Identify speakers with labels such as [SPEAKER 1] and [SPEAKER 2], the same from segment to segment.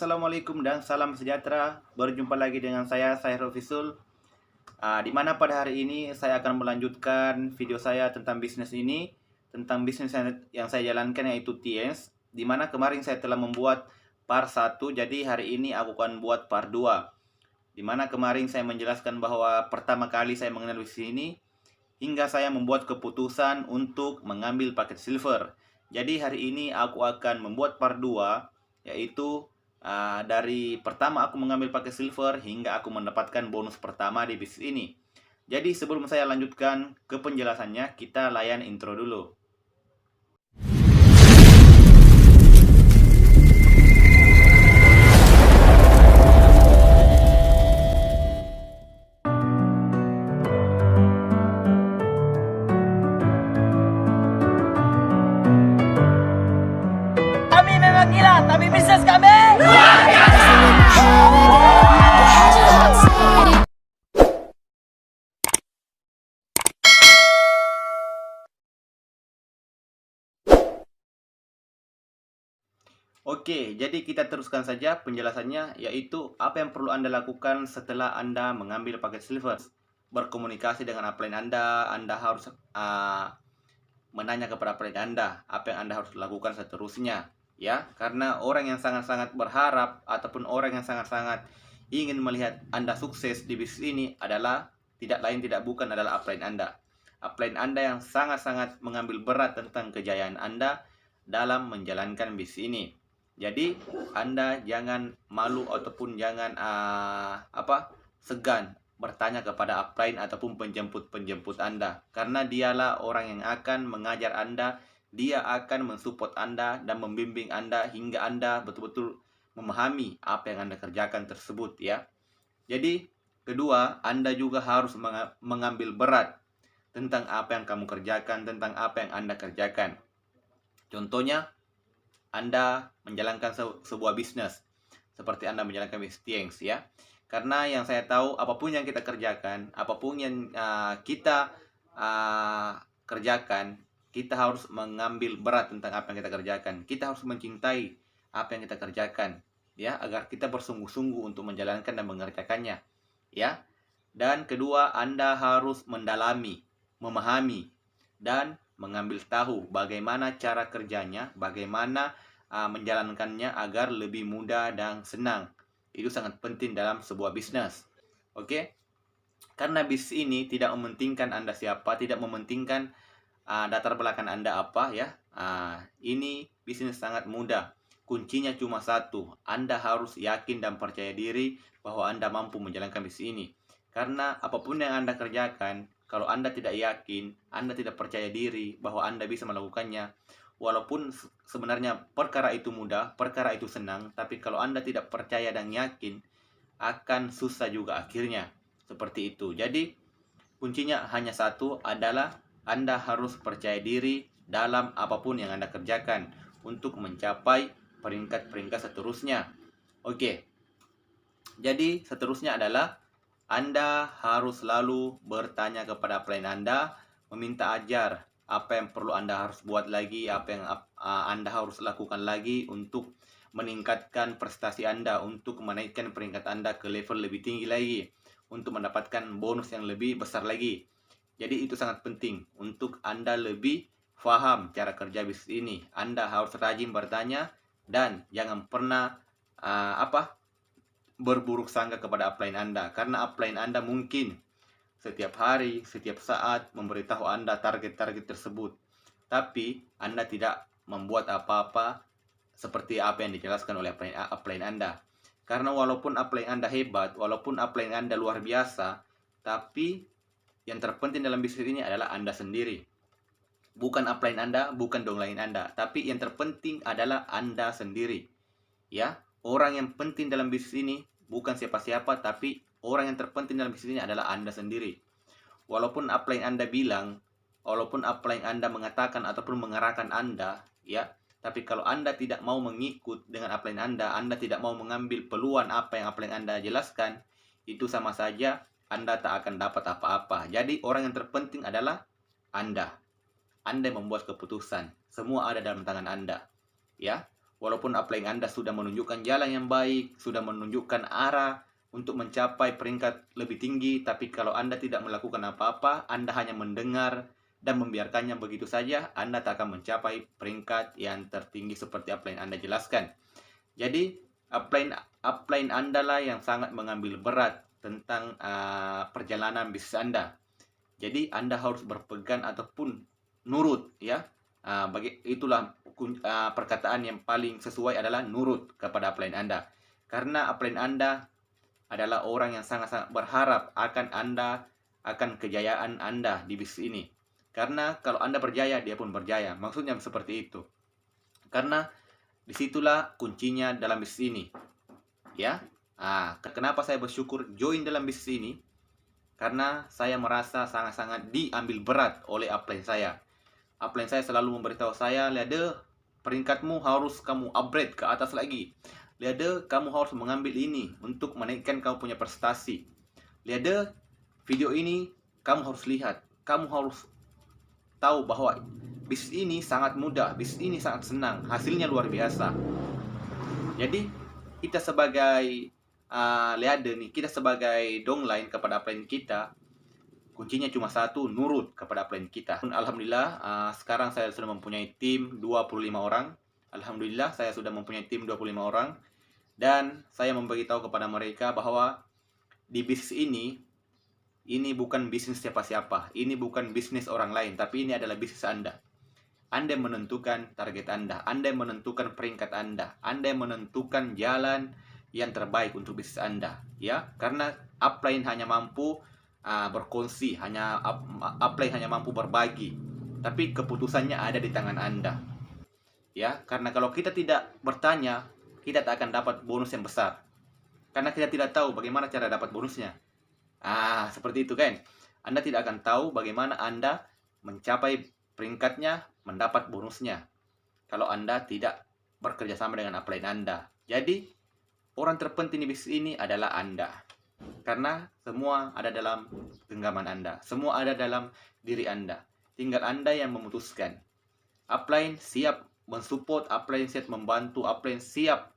[SPEAKER 1] Assalamualaikum dan salam sejahtera. Berjumpa lagi dengan saya Fisul. Di mana pada hari ini saya akan melanjutkan video saya tentang bisnis ini, tentang bisnis yang saya jalankan yaitu TNS. Di mana kemarin saya telah membuat part 1, jadi hari ini aku akan buat part 2. Di mana kemarin saya menjelaskan bahwa pertama kali saya mengenal bisnis ini hingga saya membuat keputusan untuk mengambil paket silver. Jadi hari ini aku akan membuat part 2, yaitu dari pertama aku mengambil paket silver hingga aku mendapatkan bonus pertama di bisnis ini. Jadi sebelum saya lanjutkan ke penjelasannya, kita layan intro dulu.
[SPEAKER 2] Kami memang gila, tapi bisnis kami luar biasa.
[SPEAKER 1] Oke, jadi kita teruskan saja penjelasannya, yaitu apa yang perlu Anda lakukan setelah Anda mengambil paket silver. Berkomunikasi dengan upline Anda harus menanya kepada upline Anda apa yang Anda harus lakukan seterusnya, ya. Karena orang yang sangat-sangat berharap ataupun orang yang sangat-sangat ingin melihat Anda sukses di bisnis ini adalah tidak lain tidak bukan adalah upline Anda. Upline Anda yang sangat-sangat mengambil berat tentang kejayaan Anda dalam menjalankan bisnis ini. Jadi Anda jangan malu ataupun jangan segan bertanya kepada upline ataupun penjemput Anda, karena dialah orang yang akan mengajar Anda, dia akan mensupport Anda dan membimbing Anda hingga Anda betul-betul memahami apa yang Anda kerjakan tersebut, ya. Jadi kedua, Anda juga harus mengambil berat tentang apa yang kamu kerjakan, tentang apa yang Anda kerjakan. Contohnya, Anda menjalankan sebuah bisnis, seperti Anda menjalankan bisnis TNS, ya. Karena yang saya tahu, apapun yang kita kerjakan, apapun yang kita kerjakan, kita harus mengambil berat tentang apa yang kita kerjakan. Kita harus mencintai apa yang kita kerjakan, ya, agar kita bersungguh-sungguh untuk menjalankan dan mengerjakannya, ya. Dan kedua, Anda harus mendalami, memahami, dan mengambil tahu bagaimana cara kerjanya, bagaimana menjalankannya agar lebih mudah dan senang. Itu sangat penting dalam sebuah bisnis. Oke? Karena bisnis ini tidak mementingkan Anda siapa, tidak mementingkan latar belakang Anda apa, ya. Ini bisnis sangat mudah. Kuncinya cuma satu, Anda harus yakin dan percaya diri bahwa Anda mampu menjalankan bisnis ini. Karena apapun yang Anda kerjakan, kalau Anda tidak yakin, Anda tidak percaya diri bahwa Anda bisa melakukannya, walaupun sebenarnya perkara itu mudah, perkara itu senang, tapi kalau Anda tidak percaya dan yakin, akan susah juga akhirnya. Seperti itu. Jadi, kuncinya hanya satu, adalah Anda harus percaya diri dalam apapun yang Anda kerjakan untuk mencapai peringkat-peringkat seterusnya. Oke. Jadi, seterusnya adalah Anda harus selalu bertanya kepada upline Anda, meminta ajar apa yang perlu Anda harus buat lagi, apa yang Anda harus lakukan lagi untuk meningkatkan prestasi Anda, untuk menaikkan peringkat Anda ke level lebih tinggi lagi, untuk mendapatkan bonus yang lebih besar lagi. Jadi itu sangat penting untuk Anda lebih paham cara kerja bisnis ini. Anda harus rajin bertanya dan jangan pernah berburuk sangka kepada upline Anda, karena upline Anda mungkin setiap hari, setiap saat memberitahu Anda target-target tersebut, tapi Anda tidak membuat apa-apa seperti apa yang dijelaskan oleh upline Anda. Karena walaupun upline Anda hebat, walaupun upline Anda luar biasa, tapi yang terpenting dalam bisnis ini adalah Anda sendiri. Bukan upline Anda, bukan downline Anda, tapi yang terpenting adalah Anda sendiri. Ya, orang yang penting dalam bisnis ini bukan siapa-siapa, tapi orang yang terpenting dalam bisnis ini adalah Anda sendiri. Walaupun upline Anda bilang, walaupun upline Anda mengatakan ataupun mengarahkan Anda, ya, tapi kalau Anda tidak mau mengikut dengan upline Anda tidak mau mengambil peluang apa yang upline Anda jelaskan, itu sama saja Anda tak akan dapat apa-apa. Jadi orang yang terpenting adalah Anda. Anda yang membuat keputusan. Semua ada dalam tangan Anda. Ya. Walaupun upline Anda sudah menunjukkan jalan yang baik, sudah menunjukkan arah untuk mencapai peringkat lebih tinggi, tapi kalau Anda tidak melakukan apa-apa, Anda hanya mendengar dan membiarkannya begitu saja, Anda tak akan mencapai peringkat yang tertinggi seperti upline Anda jelaskan. Jadi, upline Anda lah yang sangat mengambil berat tentang perjalanan bisnis Anda. Jadi, Anda harus berpegang ataupun nurut, ya. Itulah perkataan yang paling sesuai adalah nurut kepada upline Anda. Karena upline Anda adalah orang yang sangat-sangat berharap akan kejayaan Anda di bisnis ini. Karena kalau Anda berjaya, dia pun berjaya. Maksudnya seperti itu. Karena disitulah kuncinya dalam bisnis ini. Ya. Kenapa saya bersyukur join dalam bisnis ini? Karena saya merasa sangat-sangat diambil berat oleh upline saya. Upline saya selalu memberitahu saya, lihat deh, peringkatmu harus kamu upgrade ke atas lagi. Lihat deh, kamu harus mengambil ini untuk menaikkan kamu punya prestasi. Lihat deh, video ini kamu harus lihat. Kamu harus tahu bahwa bisnis ini sangat mudah, bisnis ini sangat senang, hasilnya luar biasa. Jadi, kita sebagai kita sebagai downline kepada upline kita, kuncinya cuma satu, nurut kepada upline kita. Alhamdulillah, sekarang saya sudah mempunyai tim 25 orang. Alhamdulillah, saya sudah mempunyai tim 25 orang. Dan saya memberitahu kepada mereka bahwa di bisnis ini bukan bisnis siapa-siapa. Ini bukan bisnis orang lain, tapi ini adalah bisnis Anda. Anda yang menentukan target Anda. Anda yang menentukan peringkat Anda. Anda yang menentukan jalan yang terbaik untuk bisnis Anda. Ya, karena upline hanya mampu berkongsi, upline hanya mampu berbagi, tapi keputusannya ada di tangan Anda. Ya, karena kalau kita tidak bertanya, kita tak akan dapat bonus yang besar. Karena kita tidak tahu bagaimana cara dapat bonusnya. Seperti itu kan. Anda tidak akan tahu bagaimana Anda mencapai peringkatnya, mendapat bonusnya, kalau Anda tidak bekerja sama dengan upline Anda. Jadi, orang terpenting di bisnis ini adalah Anda. Karena semua ada dalam genggaman Anda. Semua ada dalam diri Anda. Tinggal Anda yang memutuskan. Upline siap mensupport, upline siap membantu, upline siap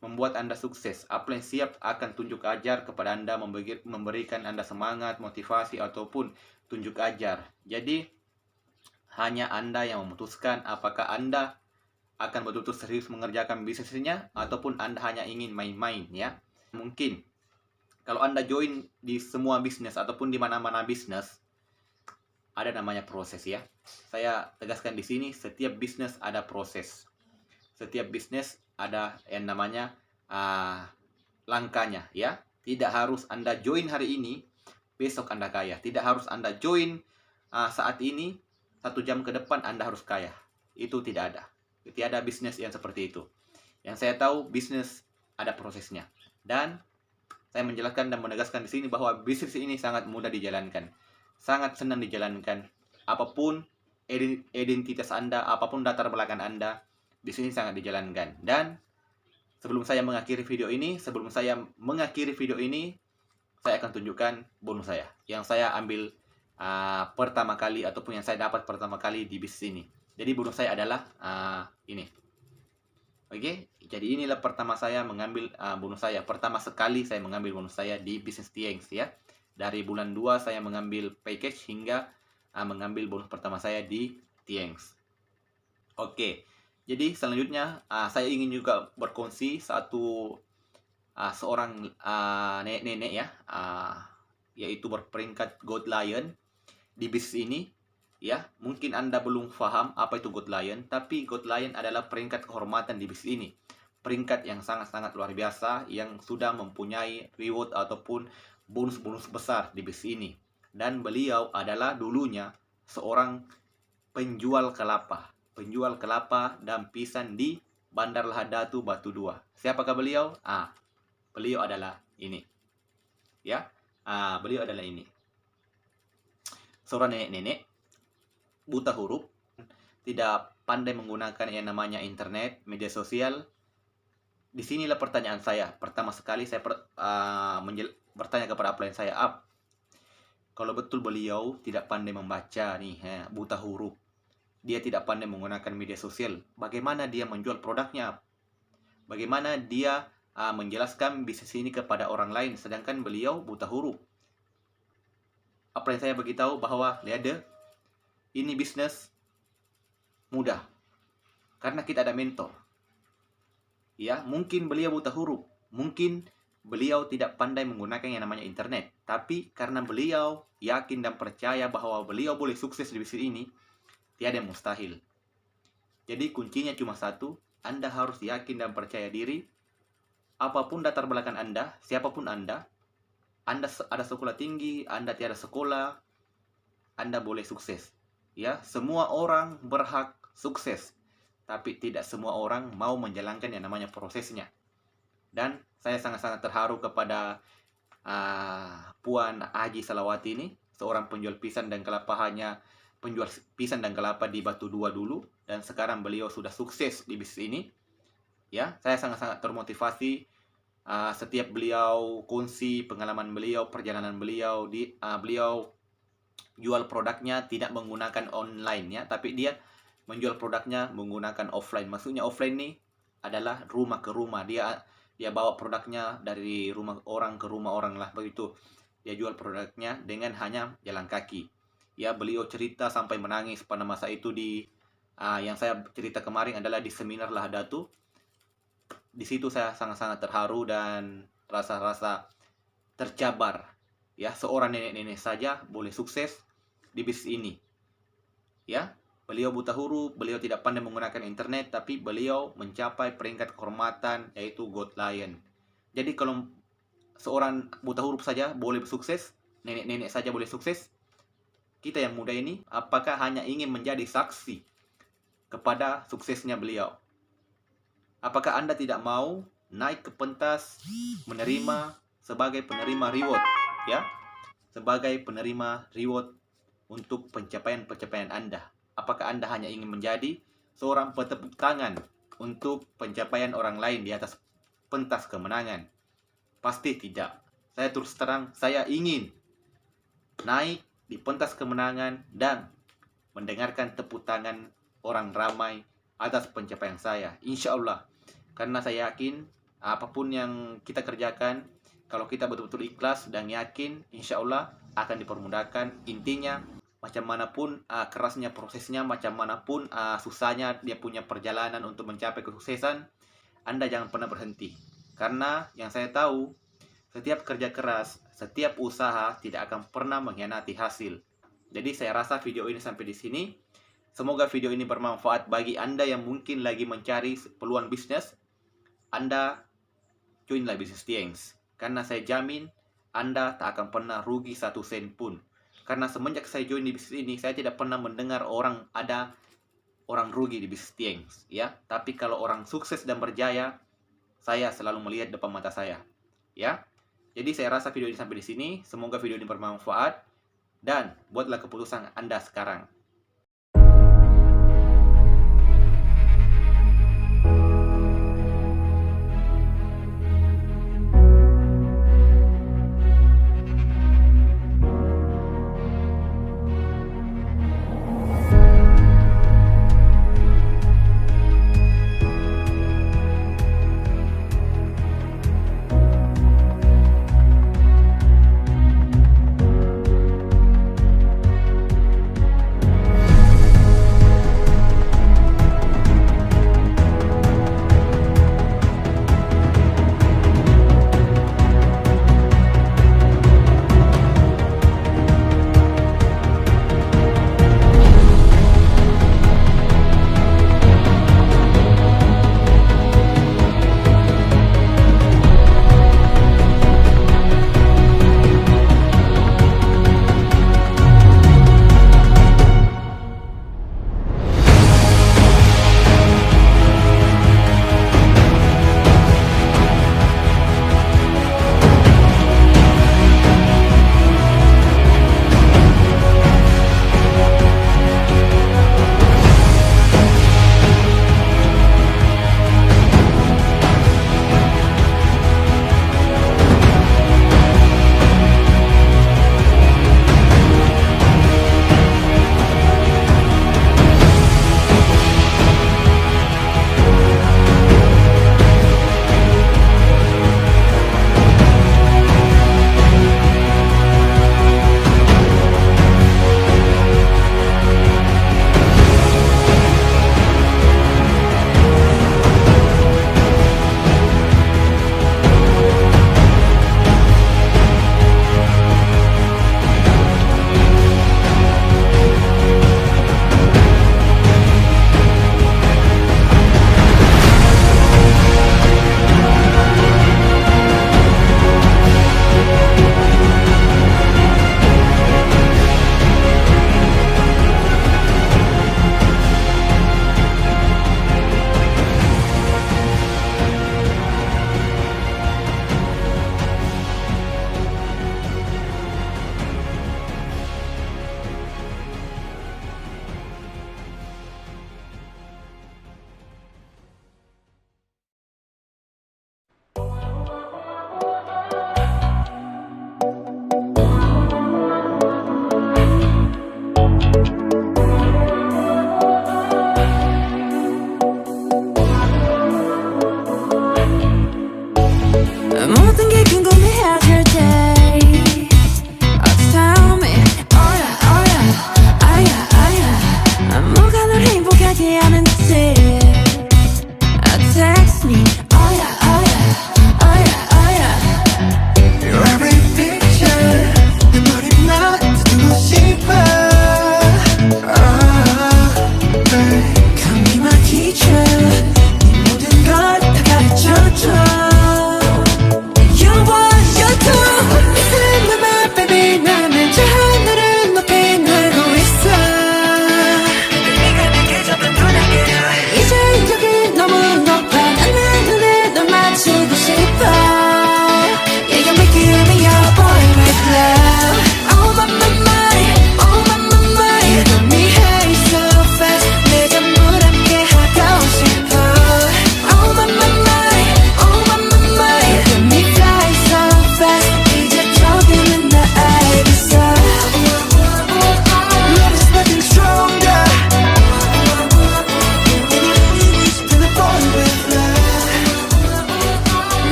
[SPEAKER 1] membuat Anda sukses. Upline siap akan tunjuk ajar kepada Anda, memberikan Anda semangat, motivasi, ataupun tunjuk ajar. Jadi, hanya Anda yang memutuskan apakah Anda akan betul-betul serius mengerjakan bisnisnya, ataupun Anda hanya ingin main-main, ya. Mungkin kalau Anda join di semua bisnis ataupun di mana-mana bisnis, ada namanya proses, ya. Saya tegaskan di sini, setiap bisnis ada proses. Setiap bisnis ada yang namanya langkahnya, ya. Tidak harus Anda join hari ini, besok Anda kaya. Tidak harus Anda join saat ini, 1 jam ke depan Anda harus kaya. Itu tidak ada. Tidak ada bisnis yang seperti itu. Yang saya tahu, bisnis ada prosesnya. Dan saya menjelaskan dan menegaskan di sini bahwa bisnis ini sangat mudah dijalankan. Sangat senang dijalankan. Apapun identitas Anda, apapun latar belakang Anda, di sini sangat dijalankan. Dan sebelum saya mengakhiri video ini, saya akan tunjukkan bonus saya. Yang saya ambil pertama kali, ataupun yang saya dapat pertama kali di bisnis ini. Jadi bonus saya adalah ini. Oke, jadi inilah pertama saya mengambil bonus saya. Pertama sekali saya mengambil bonus saya di bisnis Tiengs, ya. Dari bulan 2 saya mengambil package hingga mengambil bonus pertama saya di Tiengs. Oke, jadi selanjutnya saya ingin juga berkongsi seorang nenek-nenek, ya, yaitu berperingkat Gold Lion di bisnis ini. Ya, mungkin Anda belum paham apa itu Gold Lion, tapi Gold Lion adalah peringkat kehormatan di bisnis ini. Peringkat yang sangat-sangat luar biasa, yang sudah mempunyai reward ataupun bonus-bonus besar di bisnis ini. Dan beliau adalah dulunya seorang penjual kelapa dan pisang di Bandar Lahadatu Batu 2. Siapakah beliau? Beliau adalah ini. Ya, beliau adalah ini. Seorang nenek-nenek buta huruf, tidak pandai menggunakan yang namanya internet, media sosial. Disinilah pertanyaan saya. Pertama sekali saya bertanya kepada upline saya, kalau betul beliau tidak pandai membaca nih, buta huruf, dia tidak pandai menggunakan media sosial, bagaimana dia menjual produknya? bagaimana dia menjelaskan bisnis ini kepada orang lain, sedangkan beliau buta huruf. Apa yang saya beritahu bahwa lihat deh, ini bisnis mudah karena kita ada mentor. Ya, mungkin beliau buta huruf, mungkin beliau tidak pandai menggunakan yang namanya internet, tapi karena beliau yakin dan percaya bahwa beliau boleh sukses di bisnis ini, tiada yang mustahil. Jadi kuncinya cuma satu, Anda harus yakin dan percaya diri. Apapun latar belakang Anda, siapapun Anda ada sekolah tinggi, Anda tiada sekolah, Anda boleh sukses. Ya, semua orang berhak sukses, tapi tidak semua orang mau menjalankan yang namanya prosesnya. Dan saya sangat-sangat terharu kepada Puan Haji Salawati ini, seorang penjual pisang dan kelapa, hanya penjual pisang dan kelapa di Batu Dua dulu, dan sekarang beliau sudah sukses di bisnis ini. Ya, saya sangat-sangat termotivasi setiap beliau kongsi pengalaman beliau, perjalanan beliau beliau jual produknya tidak menggunakan online ya, tapi dia menjual produknya menggunakan offline. Maksudnya offline nih adalah rumah ke rumah. Dia bawa produknya dari rumah orang ke rumah orang lah, begitu. Dia jual produknya dengan hanya jalan kaki. Ya, beliau cerita sampai menangis pada masa itu di yang saya cerita kemarin adalah di seminar Lahdatu. Di situ saya sangat-sangat terharu dan rasa-rasa tercabar. Ya, seorang nenek-nenek saja boleh sukses di bisnis ini. Ya, beliau buta huruf, beliau tidak pandai menggunakan internet, tapi beliau mencapai peringkat kehormatan yaitu God Lion. Jadi kalau seorang buta huruf saja boleh sukses, nenek-nenek saja boleh sukses, kita yang muda ini apakah hanya ingin menjadi saksi kepada suksesnya beliau? Apakah Anda tidak mau naik ke pentas menerima sebagai penerima reward, ya? Sebagai penerima reward untuk pencapaian-pencapaian Anda. Apakah Anda hanya ingin menjadi seorang petepuk tangan untuk pencapaian orang lain di atas pentas kemenangan? Pasti tidak. Saya terus terang, saya ingin naik di pentas kemenangan dan mendengarkan tepuk tangan orang ramai atas pencapaian saya. Insya Allah. Karena saya yakin apapun yang kita kerjakan, kalau kita betul-betul ikhlas dan yakin, insya Allah akan dipermudahkan. Intinya, macam manapun kerasnya prosesnya, macam manapun susahnya dia punya perjalanan untuk mencapai kesuksesan, Anda jangan pernah berhenti. Karena yang saya tahu, setiap kerja keras, setiap usaha tidak akan pernah mengkhianati hasil. Jadi saya rasa video ini sampai di sini. Semoga video ini bermanfaat bagi Anda yang mungkin lagi mencari peluang bisnis. Anda joinlah bisnis Tiengs. Karena saya jamin Anda tak akan pernah rugi 1 sen pun. Karena semenjak saya join di bisnis ini, saya tidak pernah mendengar ada orang rugi di bisnis Tiengs, ya. Tapi kalau orang sukses dan berjaya, saya selalu melihat depan mata saya, ya. Jadi saya rasa video ini sampai di sini. Semoga video ini bermanfaat dan buatlah keputusan Anda sekarang.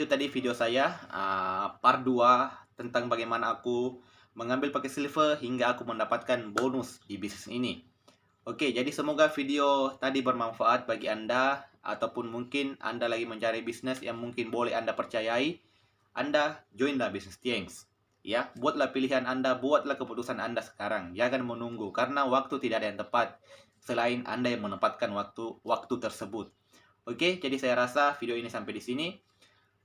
[SPEAKER 1] itu tadi video saya part 2 tentang bagaimana aku mengambil pakai silver hingga aku mendapatkan bonus di bisnis ini. Oke, jadi semoga video tadi bermanfaat bagi Anda, ataupun mungkin Anda lagi mencari bisnis yang mungkin boleh Anda percayai. Anda joinlah bisnis Tiengs. Ya, buatlah pilihan Anda, buatlah keputusan Anda sekarang. Jangan menunggu karena waktu tidak ada yang tepat selain Anda yang menempatkan waktu tersebut. Oke, jadi saya rasa video ini sampai di sini.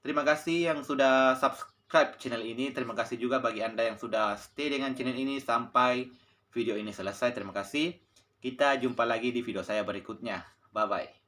[SPEAKER 1] Terima kasih yang sudah subscribe channel ini. Terima kasih juga bagi Anda yang sudah stay dengan channel ini sampai video ini selesai. Terima kasih. Kita jumpa lagi di video saya berikutnya. Bye-bye.